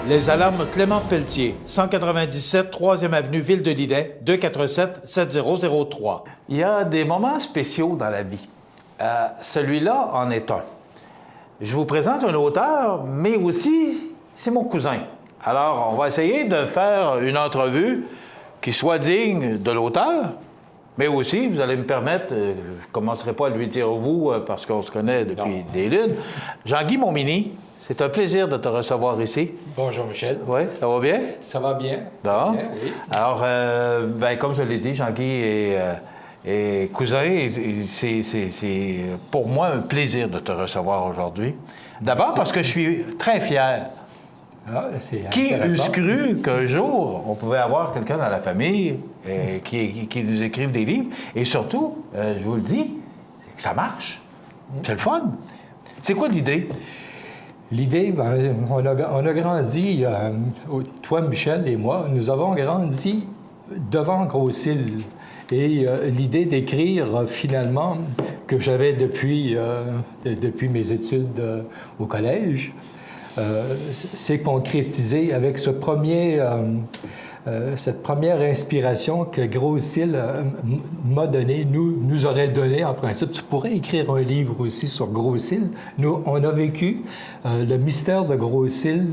Les alarmes Clément Pelletier, 197 3e avenue Ville de Lillet, 247-7003. Il y a des moments spéciaux dans la vie. Celui-là en est un. Je vous présente un auteur, mais aussi, c'est mon cousin. Alors, on va essayer de faire une entrevue qui soit digne de l'auteur, mais aussi, vous allez me permettre, je ne commencerai pas à lui dire vous, parce qu'on se connaît depuis des lunes. Jean-Guy Montminy, c'est un plaisir de te recevoir ici. Bonjour, Michel. Oui, ça va bien? Ça va bien. Bon. Bien, oui. Alors, comme je l'ai dit, Jean-Guy est cousin. C'est pour moi un plaisir de te recevoir aujourd'hui. D'abord parce que je suis très fier. Qui eût cru qu'un jour, on pouvait avoir quelqu'un dans la famille qui nous écrive des livres? Et surtout, je vous le dis, c'est que ça marche. C'est le fun. C'est quoi l'idée? L'idée, on a grandi, toi, Michel et moi, nous avons grandi devant Gros-Île. Et l'idée d'écrire, finalement, que j'avais depuis mes études au collège, s'est concrétisée avec cette première inspiration que Gros-Île m'a donnée, nous aurait donné en principe. Tu pourrais écrire un livre aussi sur Gros-Île. Nous, on a vécu le mystère de Gros-Île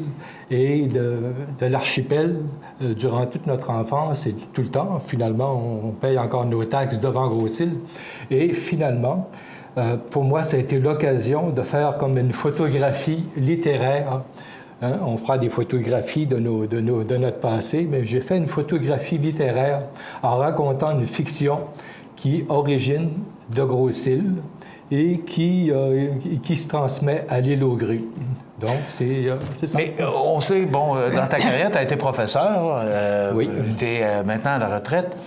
et de l'archipel durant toute notre enfance et tout le temps. Finalement, on paye encore nos taxes devant Gros-Île. Et finalement, pour moi, ça a été l'occasion de faire comme une photographie littéraire. Hein? On fera des photographies de notre passé, mais j'ai fait une photographie littéraire en racontant une fiction qui origine de Gros-Île et qui se transmet à l'île aux grues. Donc, c'est ça. Mais on sait, bon, dans ta carrière, tu as été professeur. Oui. Tu es maintenant à la retraite.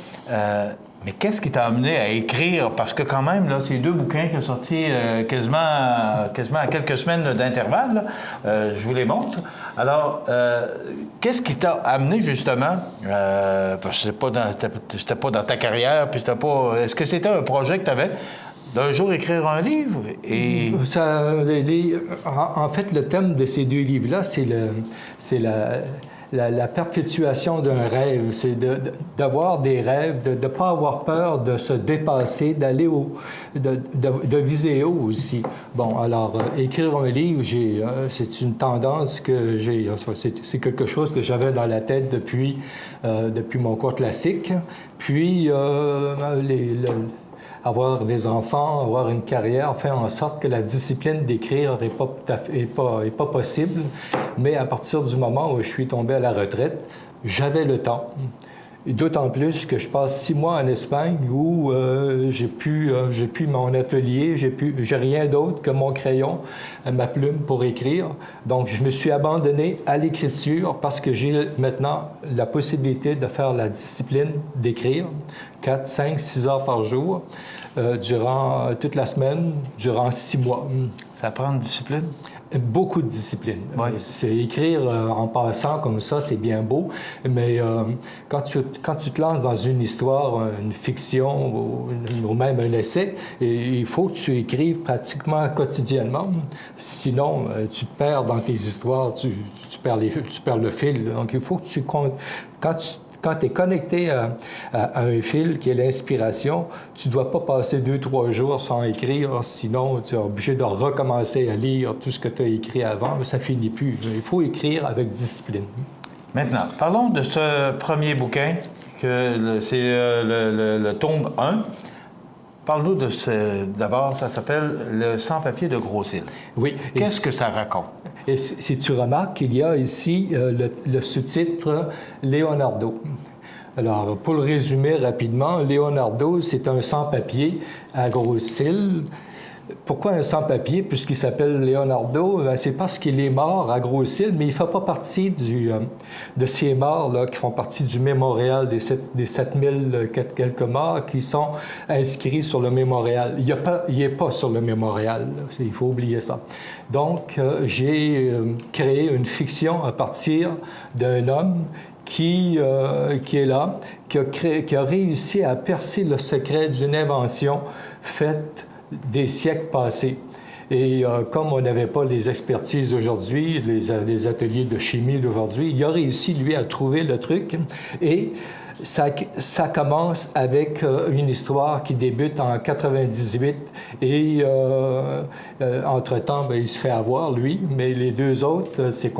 Mais qu'est-ce qui t'a amené à écrire? Parce que quand même, là, c'est deux bouquins qui sont sortis quasiment à quelques semaines d'intervalle. Je vous les montre. Alors, qu'est-ce qui t'a amené, justement, parce que c'était pas dans ta carrière, puis c'était pas... Est-ce que c'était un projet que tu avais d'un jour écrire un livre? Et... En fait, le thème de ces deux livres-là, c'est la perpétuation d'un rêve, c'est d'avoir des rêves, de ne pas avoir peur de se dépasser, d'aller de viser haut aussi. Bon, alors, écrire un livre, c'est une tendance que j'ai, c'est quelque chose que j'avais dans la tête depuis mon cours classique. Puis, avoir des enfants, avoir une carrière, faire en sorte que la discipline d'écrire n'est pas possible. Mais à partir du moment où je suis tombé à la retraite, j'avais le temps. D'autant plus que je passe 6 mois en Espagne où j'ai plus mon atelier, j'ai rien d'autre que mon crayon, ma plume pour écrire. Donc, je me suis abandonné à l'écriture parce que j'ai maintenant la possibilité de faire la discipline d'écrire 4, 5, 6 heures par jour durant toute la semaine, durant 6 mois. Ça prend une discipline? Beaucoup de discipline. Oui. C'est écrire en passant comme ça, c'est bien beau, mais quand tu te lances dans une histoire, une fiction ou même un essai, il faut que tu écrives pratiquement quotidiennement. Sinon, tu te perds dans tes histoires, tu perds le fil. Donc, il faut que quand tu es connecté à un fil qui est l'inspiration, tu ne dois pas passer 2-3 jours sans écrire, sinon tu es obligé de recommencer à lire tout ce que tu as écrit avant, mais ça ne finit plus. Il faut écrire avec discipline. Maintenant, parlons de ce premier bouquin, que c'est le tome 1. Parle-nous de d'abord, ça s'appelle Le sans-papier de Gros-Île. Oui. Qu'est-ce que ça raconte? Et si tu remarques qu'il y a ici le sous-titre « Leonardo ». Alors, pour le résumer rapidement, Leonardo, c'est un sans-papier à Gros-Île. Pourquoi un sans-papier, puisqu'il s'appelle Leonardo? C'est parce qu'il est mort à Gros-Île, mais il ne fait pas partie de ces morts là, qui font partie du mémorial des 7000 quelques morts qui sont inscrits sur le mémorial. Il n'est pas sur le mémorial, il faut oublier ça. Donc, j'ai créé une fiction à partir d'un homme qui est là, qui a réussi à percer le secret d'une invention faite des siècles passés. Et comme on n'avait pas les expertises d'aujourd'hui, les ateliers de chimie d'aujourd'hui, il a réussi, lui, à trouver le truc. Et ça commence avec une histoire qui débute en 98 et entre-temps, ben, il se fait avoir, lui, mais les deux autres, ses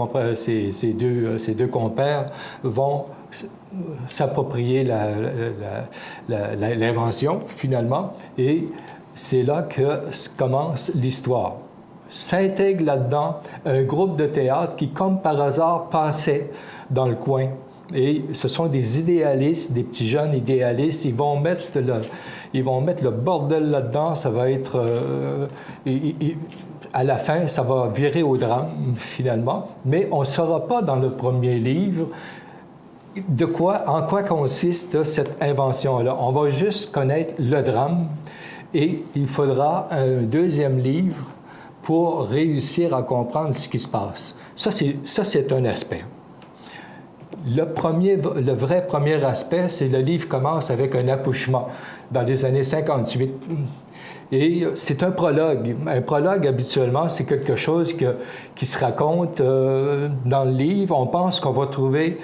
deux compères, vont s'approprier l'invention, finalement, et c'est là que commence l'histoire. S'intègre là-dedans un groupe de théâtre qui, comme par hasard, passait dans le coin. Et ce sont des idéalistes, des petits jeunes idéalistes. Ils vont mettre le bordel là-dedans. Ça va être... à la fin, ça va virer au drame, finalement. Mais on ne saura pas dans le premier livre en quoi consiste cette invention-là. On va juste connaître le drame et il faudra un deuxième livre pour réussir à comprendre ce qui se passe. Ça, c'est un aspect. Le vrai premier aspect, c'est le livre commence avec un accouchement dans les années 58. Et c'est un prologue. Un prologue, habituellement, c'est quelque chose qui se raconte dans le livre. On pense qu'on va trouver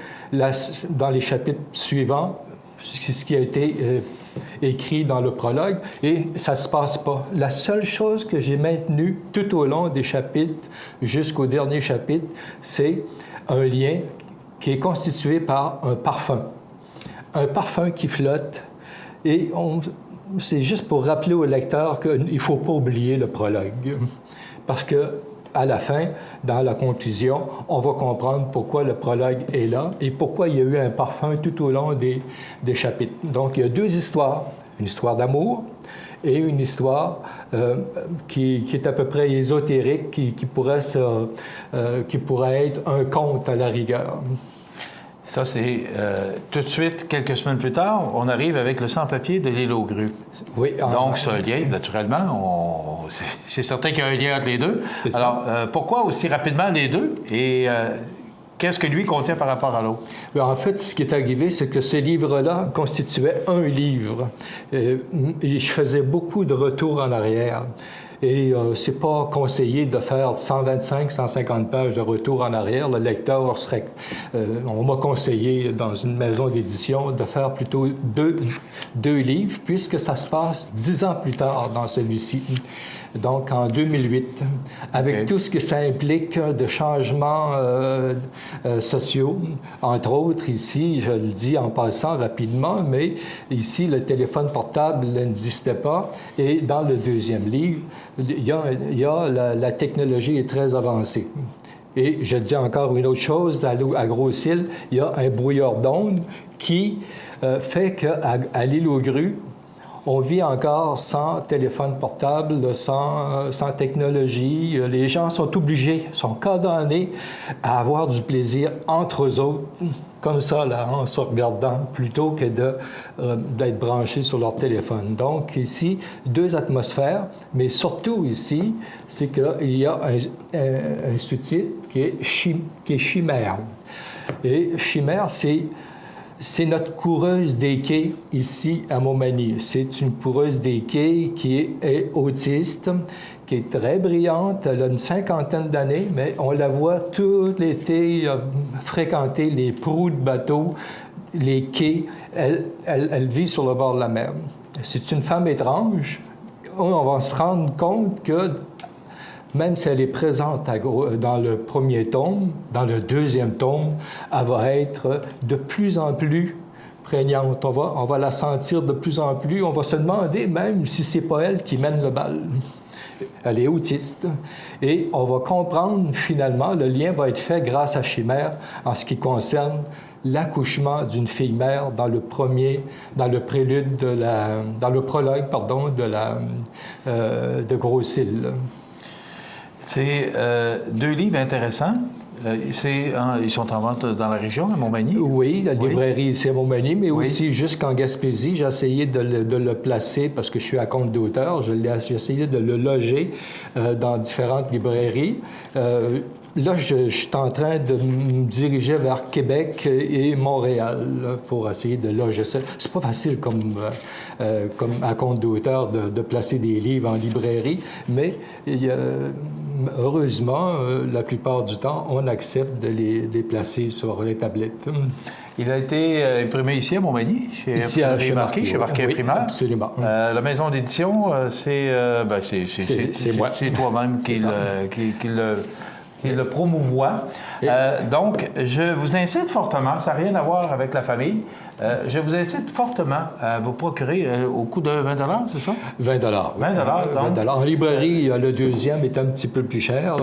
dans les chapitres suivants ce qui a été écrit dans le prologue, et ça ne se passe pas. La seule chose que j'ai maintenue tout au long des chapitres, jusqu'au dernier chapitre, c'est un lien qui est constitué par un parfum. Un parfum qui flotte, et c'est juste pour rappeler au lecteur qu'il ne faut pas oublier le prologue. Parce que à la fin, dans la conclusion, on va comprendre pourquoi le prologue est là et pourquoi il y a eu un parfum tout au long des chapitres. Donc, il y a deux histoires. Une histoire d'amour et une histoire qui est à peu près ésotérique, qui pourrait être un conte à la rigueur. Ça, c'est tout de suite, quelques semaines plus tard, on arrive avec le sans-papier de l'île aux grues. Oui. Donc, c'est un lien, naturellement. C'est certain qu'il y a un lien entre les deux. Alors, pourquoi aussi rapidement les deux? Et qu'est-ce que lui contient par rapport à l'autre? En fait, ce qui est arrivé, c'est que ce livre-là constituait un livre. Et je faisais beaucoup de retours en arrière. Et c'est pas conseillé de faire 125, 150 pages de retour en arrière. Le lecteur serait... on m'a conseillé, dans une maison d'édition, de faire plutôt deux livres, puisque ça se passe 10 ans plus tard dans celui-ci. Donc, en 2008, avec tout ce que ça implique de changements sociaux. Entre autres, ici, je le dis en passant rapidement, mais ici, le téléphone portable n'existait pas. Et dans le deuxième livre, la technologie est très avancée. Et je dis encore une autre chose, à Gros-Île, il y a un brouilleur d'ondes qui fait qu'à l'île aux grues, on vit encore sans téléphone portable, sans technologie. Les gens sont obligés, sont condamnés à avoir du plaisir entre eux autres, comme ça, là, en se regardant, plutôt que d'être branchés sur leur téléphone. Donc, ici, deux atmosphères, mais surtout ici, c'est qu'il y a un sous-titre qui est Chimère. Et Chimère, c'est notre coureuse des quais ici à Montmagny. C'est une coureuse des quais qui est autiste, qui est très brillante. Elle a une 50aine d'années, mais on la voit tout l'été fréquenter les proues de bateaux, les quais. Elle vit sur le bord de la mer. C'est une femme étrange. On va se rendre compte que même si elle est présente dans le premier tome, dans le deuxième tome, elle va être de plus en plus prégnante. On va la sentir de plus en plus. On va se demander même si c'est pas elle qui mène le bal. Elle est autiste. Et on va comprendre, finalement, le lien va être fait grâce à Chimère en ce qui concerne l'accouchement d'une fille-mère dans le prélude dans le prologue, pardon, de Gros-Île. C'est deux livres intéressants Ils sont en vente dans la région, à Montmagny? Oui, la librairie ici à Montmagny, mais Oui. aussi jusqu'en Gaspésie. J'ai essayé de le placer parce que je suis à compte d'auteur. J'ai essayé de le loger dans différentes librairies. Là, je suis en train de me diriger vers Québec et Montréal là, pour essayer de loger ça. C'est pas facile comme à compte d'auteur de placer des livres en librairie, mais heureusement, la plupart du temps, on accepte de les placer sur les tablettes. Il a été imprimé ici à Montmagny, chez Marquis Imprimeur. Absolument. La maison d'édition, c'est moi. C'est toi-même qui le promouvoit. Donc, je vous incite fortement, ça n'a rien à voir avec la famille, je vous incite fortement à vous procurer au coût de 20 $, c'est ça? 20 $. 20 $. En librairie, le deuxième est un petit peu plus cher,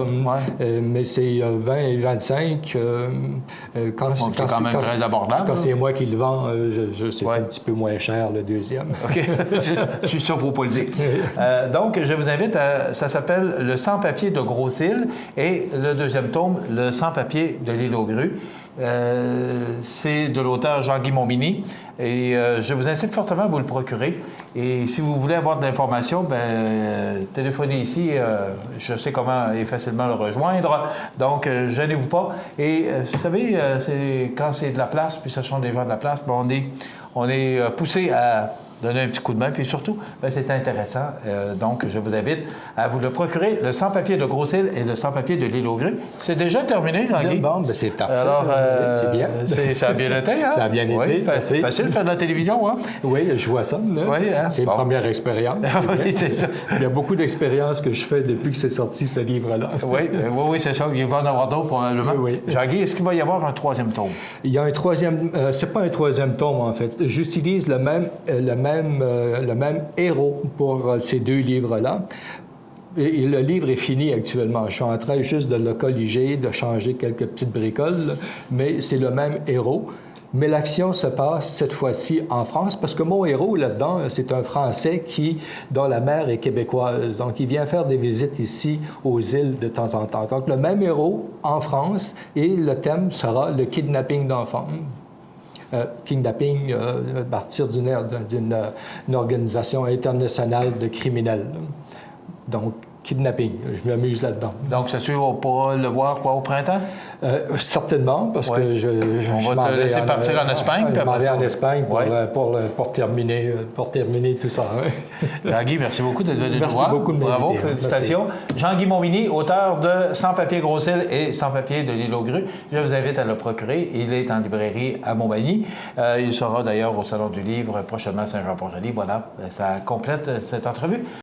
mais c'est 20 et 25. C'est quand même très abordable. Quand c'est moi qui le vends, c'est un petit peu moins cher, le deuxième. OK. Ça, il ne faut pas le dire. Donc, je vous invite ça s'appelle Le Sans-Papier de Groscille et le deuxième tome, Le Sans-Papier de l'Île aux Grues. C'est de l'auteur Jean-Guy Montminy et je vous incite fortement à vous le procurer. Et si vous voulez avoir de l'information, téléphonez ici. Je sais comment et facilement le rejoindre. Donc, gênez-vous pas. Et vous savez, quand c'est de la place, puis ce sont des gens de la place, on est poussé à donner un petit coup de main, puis surtout, c'est intéressant. Donc, je vous invite à vous le procurer, Le Sans-Papier de Groscille et Le Sans-Papier de l'Île aux Grues. C'est déjà terminé, Jean-Guy? Bon, c'est parfait. Alors, c'est bien. Ça a bien été, hein? Ça a bien été. Oui, facile de faire de la télévision, hein? Oui, je vois ça. Oui, hein? C'est une première expérience. Oui, c'est ça. Il y a beaucoup d'expériences que je fais depuis que c'est sorti, ce livre-là. Oui, c'est ça. Il va en avoir d'autres, probablement. Oui. Jean-Guy, est-ce qu'il va y avoir un troisième tome? Il y a un troisième... c'est pas un troisième tome, en fait. J'utilise le même héros pour ces deux livres-là. Et le livre est fini actuellement. Je suis en train juste de le colliger, de changer quelques petites bricoles, mais c'est le même héros. Mais l'action se passe cette fois-ci en France, parce que mon héros là-dedans, c'est un Français dont la mère est québécoise. Donc, il vient faire des visites ici aux îles de temps en temps. Donc, le même héros en France, et le thème sera le kidnapping d'enfants. Kidnapping à partir d'une organisation internationale de criminels. Donc, kidnapping. Je m'amuse là-dedans. Donc, c'est sûr, on pourra le voir au printemps? Certainement, parce que on va te laisser partir en Espagne. Je m'en vais en Espagne pour terminer tout ça. Jean-Guy, merci beaucoup d'être venu nous voir. Merci beaucoup de m'inviter. Bravo, félicitations. Jean-Guy Montminy, auteur de Sans-Papier Groscille et Sans-Papier de l'Île aux Grues. Je vous invite à le procurer. Il est en librairie à Montmagny. Il sera d'ailleurs au Salon du Livre prochainement à Saint-Jean-Port-Joli. Voilà, ça complète cette entrevue.